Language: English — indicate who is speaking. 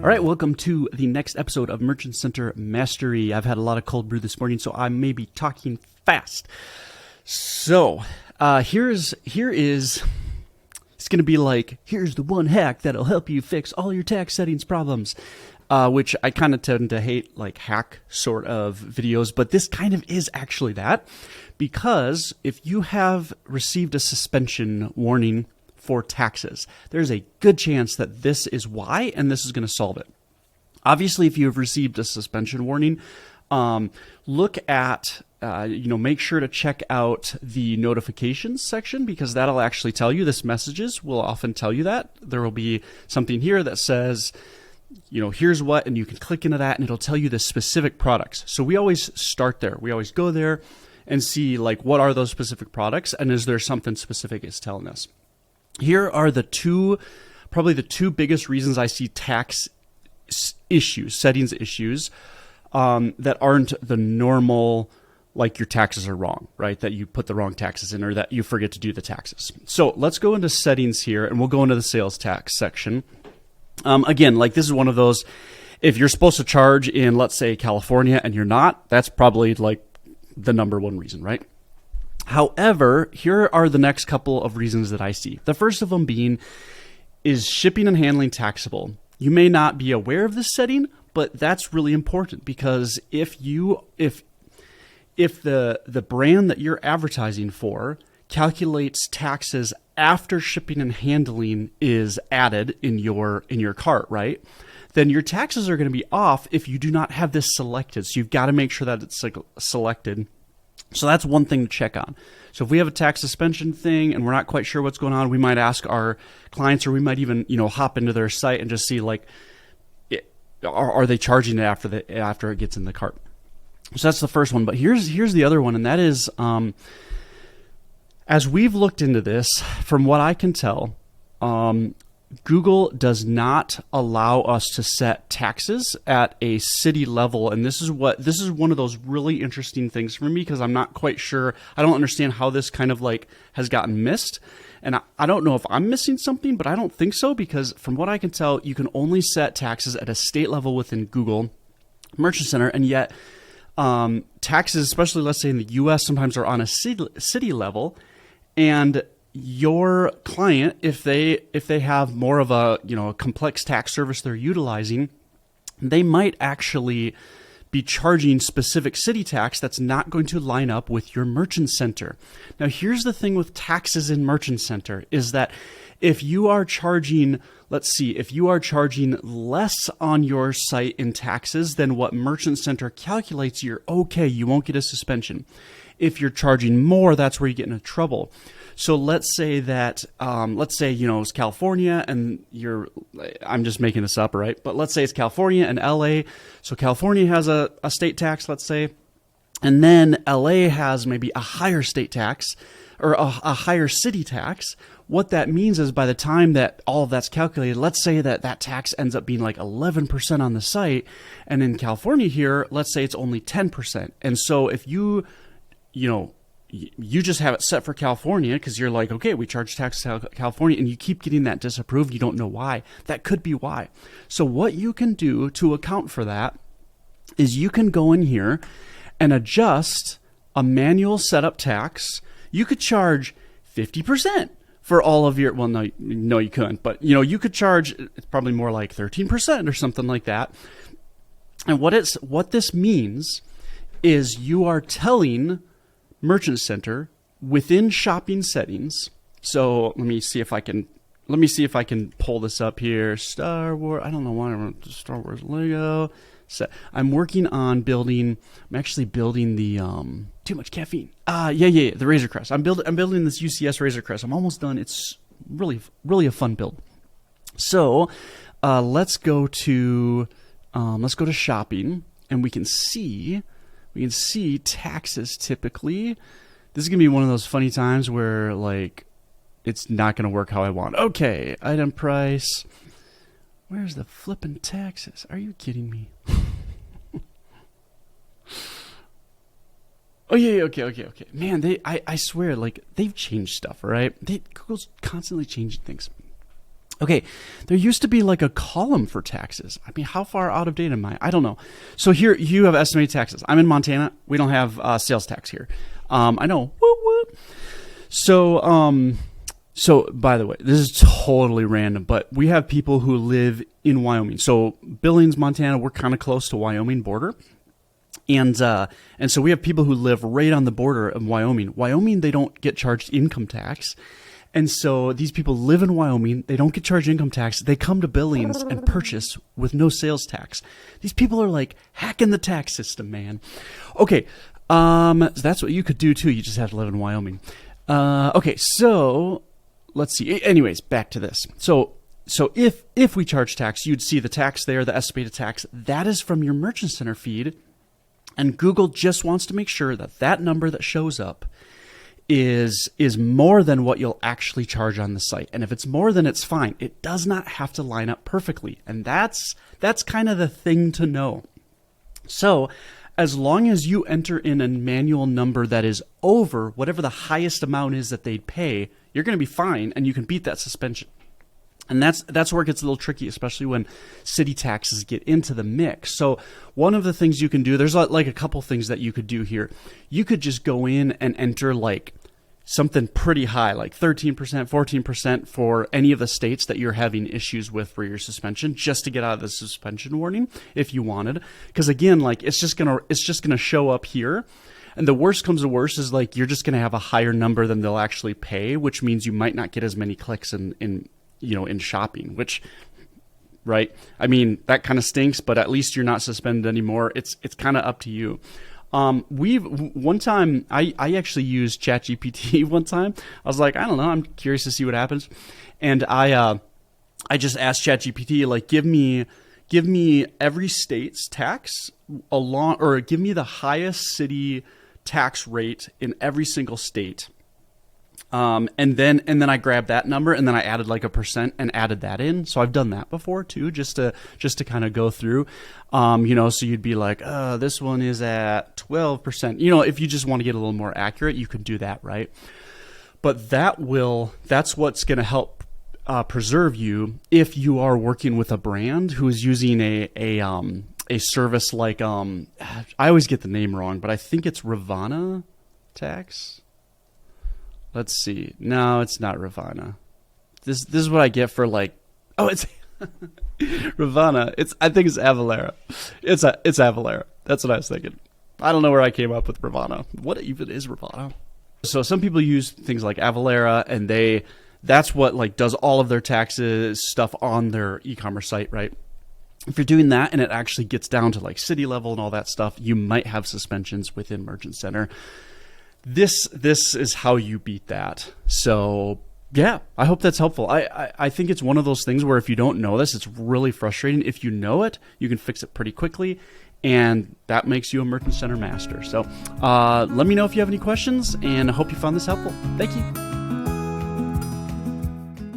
Speaker 1: All right, welcome to the next episode of Merchant Center Mastery. I've had a lot of cold brew this morning, so I may be talking fast. So here is it's going to be like, here's the one hack that'll help you fix all your tax settings problems, which I kind of tend to hate, like hack sort of videos, but this kind of is actually that, because if you have received a suspension warning for taxes, there's a good chance that this is why, and this is going to solve it. Obviously, if you have received a suspension warning, look at, make sure to check out the notifications section, because that'll actually tell you, this messages will often tell you that. There will be something here that says, here's what, and you can click into that and it'll tell you the specific products. So we always start there. We always go there and see, like, what are those specific products, and is there something specific it's telling us? Here are probably the two biggest reasons I see tax issues, settings issues, that aren't the normal, like your taxes are wrong, right? That you put the wrong taxes in, or that you forget to do the taxes. So let's go into settings here, and we'll go into the sales tax section. Again, like this is one of those, if you're supposed to charge in, let's say, California and you're not, that's probably like the number one reason, right? However, here are the next couple of reasons that I see. The first of them being, is shipping and handling taxable? You may not be aware of this setting, but that's really important, because if the brand that you're advertising for calculates taxes after shipping and handling is added in your cart, right? Then your taxes are going to be off if you do not have this selected. So you've got to make sure that it's selected. So that's one thing to check on. So if we have a tax suspension thing and we're not quite sure what's going on, we might ask our clients, or we might even, hop into their site and just see, like, are they charging it after it gets in the cart? So that's the first one. But here's the other one, and that is, as we've looked into this, from what I can tell, Google does not allow us to set taxes at a city level. And this is one of those really interesting things for me, because I'm not quite sure. I don't understand how this kind of like has gotten missed. And I don't know if I'm missing something, but I don't think so, because from what I can tell, you can only set taxes at a state level within Google Merchant Center. And yet taxes, especially let's say in the US, sometimes are on a city level. And your client, if they have more of a complex tax service they're utilizing, they might actually be charging specific city tax that's not going to line up with your merchant center. Now, here's the thing with taxes in merchant center is that if you are charging, if you are charging less on your site in taxes than what merchant center calculates, you're okay. You won't get a suspension. If you're charging more, that's where you get into trouble. So let's say that, it's California and I'm just making this up, right? But let's say it's California and LA. So California has a state tax, let's say, and then LA has maybe a higher state tax or a higher city tax. What that means is by the time that all of that's calculated, let's say that tax ends up being like 11% on the site. And in California here, let's say it's only 10%. And so if you just have it set for California because you're like, okay, we charge tax to California, and you keep getting that disapproved. You don't know why. That could be why. So what you can do to account for that is you can go in here and adjust a manual setup tax. You could charge 50% for all of your, well, no, you couldn't, but you could charge, it's probably more like 13% or something like that. And what this means is you are telling Merchant Center within shopping settings. So let me see if I can pull this up here. Star Wars. I don't know why I wrote Star Wars Lego set. I'm actually building the too much caffeine. The Razor Crest. I'm building this UCS Razor Crest. I'm almost done. It's really a fun build. So let's go to shopping, and we can see taxes typically. This is going to be one of those funny times where, like, it's not going to work how I want. Okay, item price. Where's the flipping taxes? Are you kidding me? Oh, yeah, okay. Man, I swear, like, they've changed stuff, right? Google's constantly changing things. Okay, there used to be like a column for taxes. I mean, how far out of date am I? I don't know. So here you have estimated taxes. I'm in Montana. We don't have sales tax here. I know. Whoop, whoop. So by the way, this is totally random, but we have people who live in Wyoming. So Billings, Montana, we're kind of close to Wyoming border. And so we have people who live right on the border of Wyoming. Wyoming, they don't get charged income tax. And so these people live in Wyoming. They don't get charged income tax. They come to Billings and purchase with no sales tax. These people are like hacking the tax system, man. Okay. So that's what you could do too. You just have to live in Wyoming. Okay. So let's see. Anyways, back to this. So if we charge tax, you'd see the tax there, the estimated tax. That is from your Merchant Center feed. And Google just wants to make sure that that number that shows up is more than what you'll actually charge on the site. And if it's more, then it's fine. It does not have to line up perfectly. And that's kind of the thing to know. So as long as you enter in a manual number that is over whatever the highest amount is that they'd pay, you're going to be fine and you can beat that suspension. And that's where it gets a little tricky, especially when city taxes get into the mix. So one of the things you can do, there's like a couple things that you could do here. You could just go in and enter like something pretty high, like 13%, 14% for any of the states that you're having issues with for your suspension, just to get out of the suspension warning if you wanted. Because again, like it's just gonna show up here. And the worst comes to worst is like you're just gonna have a higher number than they'll actually pay, which means you might not get as many clicks in shopping, which, right? I mean, that kind of stinks, but at least you're not suspended anymore. It's kind of up to you. One time I actually used ChatGPT one time. I was like, I don't know, I'm curious to see what happens. And I just asked ChatGPT, like, give me every state's tax or give me the highest city tax rate in every single state. And then I grabbed that number and then I added like a percent and added that in. So I've done that before too, just to kind of go through, so you'd be like, this one is at 12%, if you just want to get a little more accurate, you could do that. Right. But that's what's going to help, preserve you if you are working with a brand who is using a service like, I always get the name wrong, but I think it's Ravana Tax. Let's see. No, it's not Ravana. This is what I get for like. Oh, it's Ravana. I think it's Avalara. It's Avalara. That's what I was thinking. I don't know where I came up with Ravana. What even is Ravana? So some people use things like Avalara, and that's what like does all of their taxes stuff on their e-commerce site, right? If you're doing that and it actually gets down to like city level and all that stuff, you might have suspensions within Merchant Center. This is how you beat that. So yeah, I hope that's helpful. I think it's one of those things where if you don't know this, it's really frustrating. If you know it, you can fix it pretty quickly, and that makes you a Merchant Center master. So let me know if you have any questions, and I hope you found this helpful. Thank you.